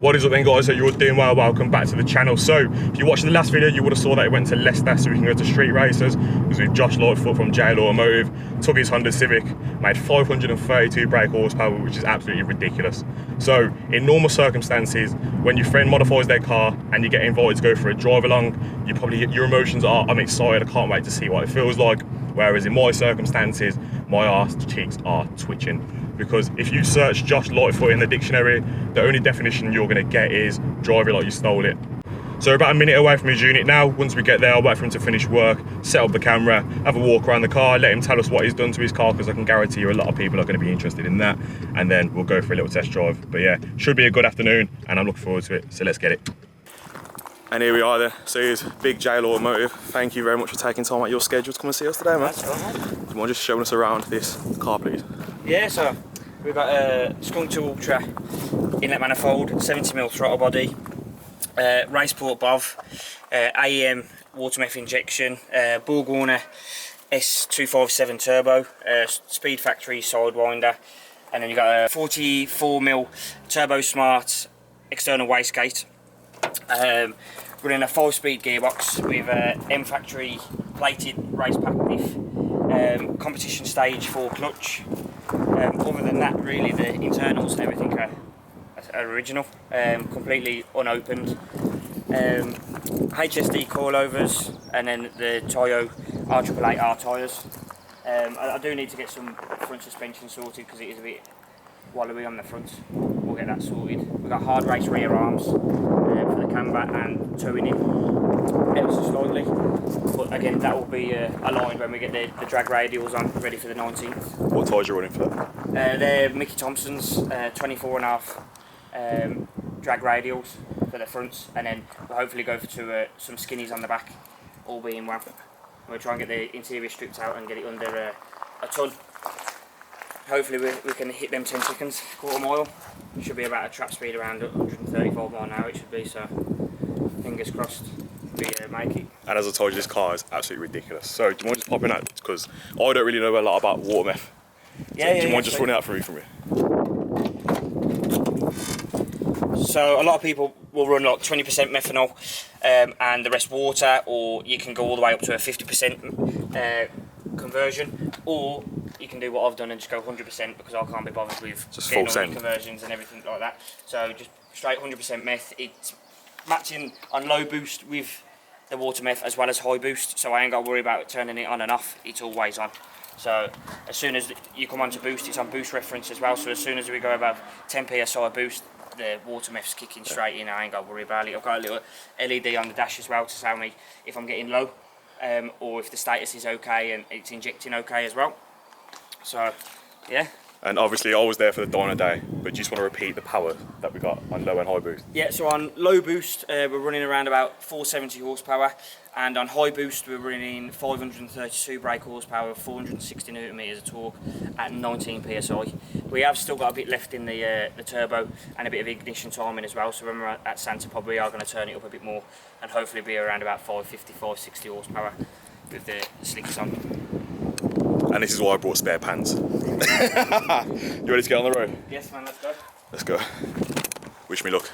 What is up then, guys? Hope you're all doing well. Welcome back to the channel. So if you watched the last video, you would have saw that it went to Leicester so we can go to street races. It was with Josh Lightfoot from JL Automotive. Took his Honda Civic, made 532 brake horsepower, which is absolutely ridiculous. So in normal circumstances, when your friend modifies their car and you get invited to go for a drive along, you probably your emotions are, I'm excited, I can't wait to see what it feels like. Whereas in my circumstances, my arse cheeks are twitching. Because if you search Josh Lightfoot in the dictionary, the only definition you're going to get is drive it like you stole it. So we're about a minute away from his unit now. Once we get there, I'll wait for him to finish work, set up the camera, have a walk around the car, let him tell us what he's done to his car, because I can guarantee you a lot of people are going to be interested in that. And then we'll go for a little test drive. But yeah, should be a good afternoon and I'm looking forward to it. So let's get it. And here we are then. So here's Big JL Automotive. Thank you very much for taking time out your schedule to come and see us today, man. That's all right. Do you mind just showing us around this car, please? Yeah, so we've got a Skunk 2 Ultra inlet manifold, 70mm throttle body, race port BOV, AEM water meth injection, Borg-Warner S257 turbo, speed factory sidewinder, and then you've got a 44mm turbo smart external wastegate. Running a 5-speed gearbox with M factory plated race pack diff, competition stage 4 clutch. Other than that, really the internals and everything are original, completely unopened. HSD coilovers, and then the Toyo R888R tyres. I do need to get some front suspension sorted because it is a bit wallowy on the front. We'll get that sorted. We've got hard race rear arms for the camber and towing in ever so slightly. But again, that will be aligned when we get the drag radials on, ready for the 19th. What tyres are you running for that? They're Mickey Thompson's 24.5 drag radials for the fronts, and then we'll hopefully go for some skinnies on the back, all being well. We'll try and get the interior stripped out and get it under a ton. Hopefully we can hit them 10 seconds, quarter mile. It should be about a trap speed around 135 mile an hour, it should be, so fingers crossed we make it. And as I told you, this car is absolutely ridiculous. So do you mind just popping out? Because I don't really know a lot about water meth. Yeah, do you mind just running out for me? So a lot of people will run like 20% methanol and the rest water, or you can go all the way up to a 50% conversion, or you can do what I've done and just go 100% because I can't be bothered with just getting full all the conversions and everything like that. So just straight 100% meth. It's matching on low boost with the water meth as well as high boost, so I ain't got to worry about turning it on and off. It's always on. So as soon as you come on to boost, it's on boost reference as well. So as soon as we go above 10 psi boost, the water meth's kicking straight in. I ain't got to worry about it. I've got a little LED on the dash as well to tell me if I'm getting low, or if the status is okay and it's injecting okay as well. So yeah. And obviously I was there for the dyno day, but you just want to repeat the power that we got on low and high boost. Yeah, so on low boost we're running around about 470 horsepower, and on high boost we're running 532 brake horsepower, 460 newton meters of torque at 19 psi. We have still got a bit left in the turbo and a bit of ignition timing as well, so when we're at Santa Pod we are going to turn it up a bit more and hopefully be around about 550, 560 horsepower with the slickers on. And this is why I brought spare pants. You ready to get on the road? Yes man, let's go. Let's go. Wish me luck.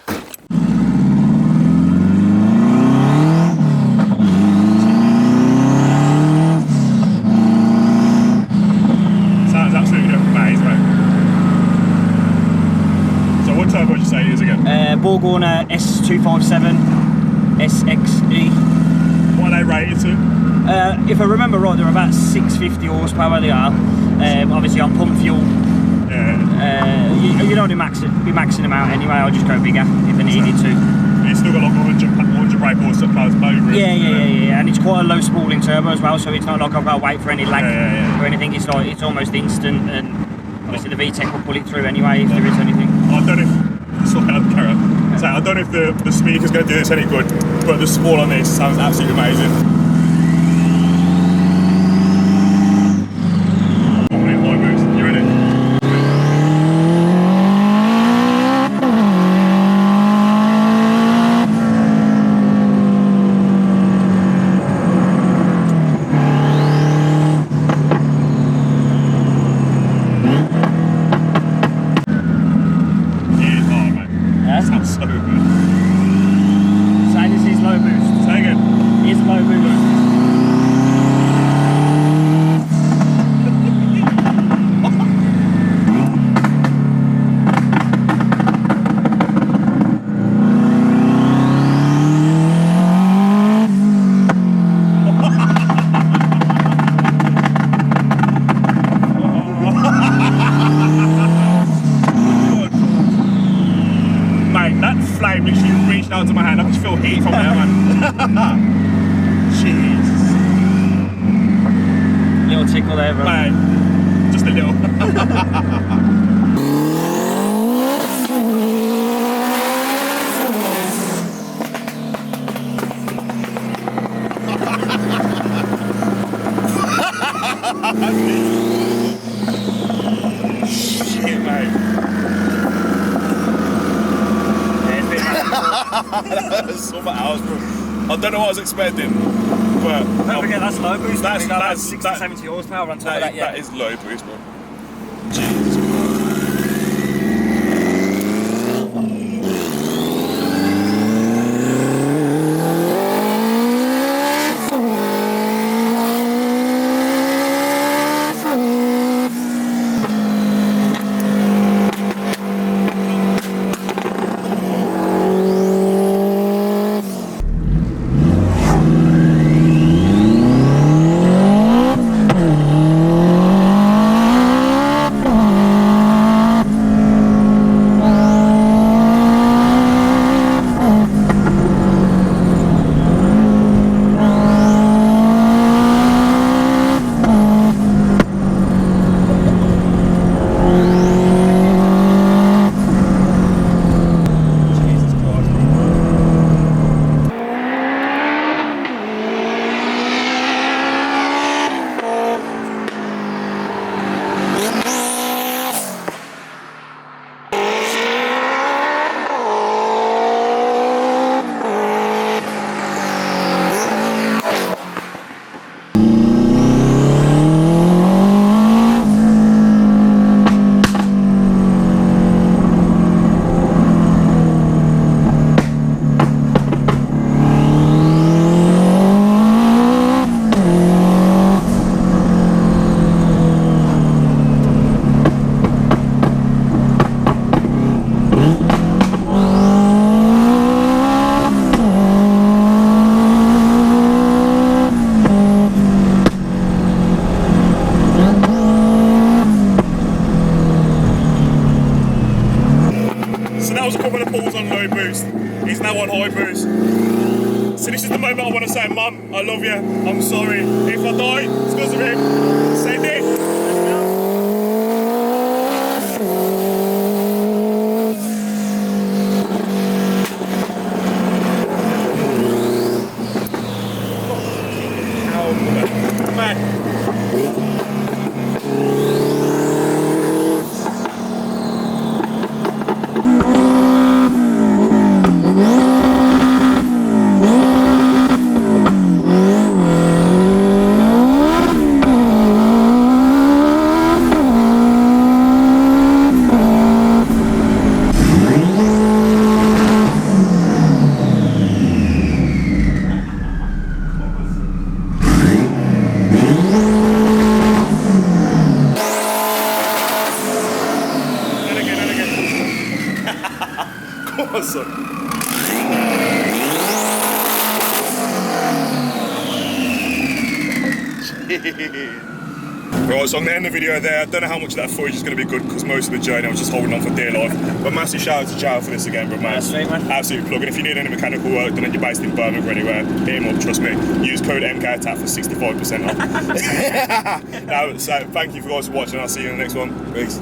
Sounds absolutely amazing, mate. So what turbo did you say it is again? Borg-Warner S257 SXE. What are they rated to? If I remember right, they're about 650 horsepower. They are obviously on pump fuel. Yeah. You don't be maxing them out anyway. I'll just go bigger if I needed to. It's still got like 100 brake horsepower over it. Yeah, and it's quite a low spooling turbo as well, so it's not like I've got to wait for any lag or anything. It's like it's almost instant, and obviously the VTEC will pull it through anyway if there is anything. I don't know if I don't know if the speaker's going to do this any good, but the spool on this sounds absolutely amazing. sounds so good. So this is low boost. Say again. Here's a low boost. Mate, that flame literally reached out to my hand. I could feel heat from there, man. Jesus. Little tickle there, bro. Mate, just a little. Shit, mate. That's something else, bro. I don't know what I was expecting, but Don't forget that's low boost. That's- We got about that's- 60, that- 70 horsepower on top of that, yeah. that is low boost, bro. Jesus Christ. He's now on high boost. So this is the moment I want to say, Mum, I love you. I'm sorry. If I die, it's because of him. Send it. Right, so I'm going to end the video there. I don't know how much of that footage is going to be good because most of the journey I was just holding on for dear life. But massive shout out to Joe for this again, bro, man. That's sweet, man. Absolute plug. And if you need any mechanical work done and you're based in Birmingham or anywhere, hit him up, trust me. Use code MKATTACK for 65% off. No, so thank you for guys for watching. I'll see you in the next one. Peace.